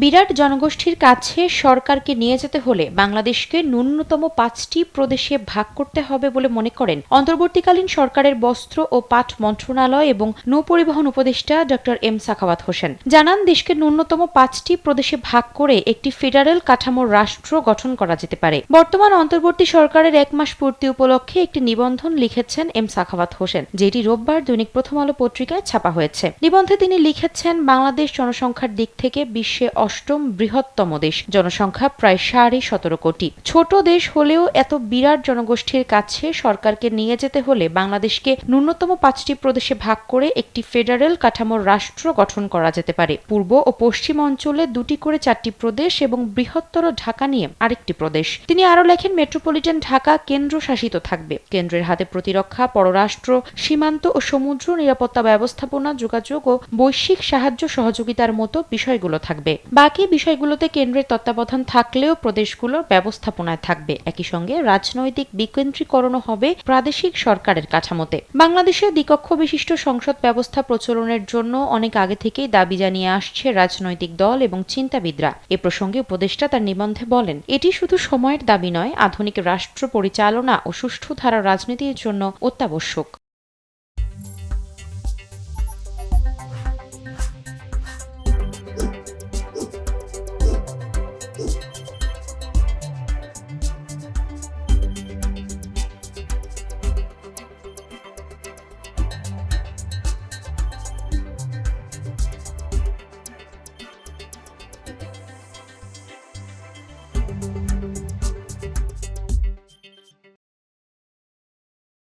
বিরাট জনগোষ্ঠীর কাছে সরকারকে নিয়ে যেতে হলে বাংলাদেশকে ন্যূনতম 5টি প্রদেশে ভাগ করতে হবে বলে মনে করেন অন্তর্বর্তীকালীন সরকারের বস্ত্র ও পাট মন্ত্রণালয় এবং নৌপরিবহন উপদেষ্টা ড এম সাখাওয়াত হোসেন। জানান, দেশকে ন্যূনতম 5টি প্রদেশে ভাগ করে একটি ফেডারেল কাঠামোর রাষ্ট্র গঠন করা যেতে পারে। বর্তমান অন্তর্বর্তী সরকারের 1 মাস পূর্তি উপলক্ষে একটি নিবন্ধন লিখেছেন এম সাখাওয়াত হোসেন, যেটি রোববার দৈনিক প্রথম আলো পত্রিকায় ছাপা হয়েছে। নিবন্ধে তিনি লিখেছেন, বাংলাদেশ জনসংখ্যার দিক থেকে বিশ্বে 8ম বৃহত্তম দেশ, জনসংখ্যা প্রায় 17.5 কোটি। ছোট দেশ হলেও এত বিরাট জনগোষ্ঠীর কাছে সরকারকে নিয়ে যেতে হলে বাংলাদেশকে ন্যূনতম 5টি প্রদেশে ভাগ করে একটি ফেডারেল কাঠামোর রাষ্ট্র গঠন করা যেতে পারে। পূর্ব ও পশ্চিম অঞ্চলে 2টি করে 4টি প্রদেশ এবং বৃহত্তর ঢাকা নিয়ে আরেকটি প্রদেশ। তিনি আরও লেখেন, মেট্রোপলিটন ঢাকা কেন্দ্রশাসিত থাকবে। কেন্দ্রের হাতে প্রতিরক্ষা, পররাষ্ট্র, সীমান্ত ও সমুদ্র নিরাপত্তা ব্যবস্থাপনা, যোগাযোগ ও বৈশ্বিক সাহায্য সহযোগিতার মতো বিষয়গুলো থাকবে। বাকি বিষয়গুলোতে কেন্দ্রের তত্ত্বাবধান থাকলেও প্রদেশগুলোর ব্যবস্থাপনায় থাকবে। একই সঙ্গে রাজনৈতিক বিকেন্দ্রীকরণও হবে প্রাদেশিক সরকারের কাঠামোতে। বাংলাদেশে দ্বিকক্ষ বিশিষ্ট সংসদ ব্যবস্থা প্রচলনের জন্য অনেক আগে থেকেই দাবি জানিয়ে আসছে রাজনৈতিক দল এবং চিন্তাবিদরা। এ প্রসঙ্গে উপদেষ্টা তার নিবন্ধে বলেন, এটি শুধু সময়ের দাবি নয়, আধুনিক রাষ্ট্র পরিচালনা ও সুষ্ঠু ধারার রাজনীতির জন্য অত্যাবশ্যক।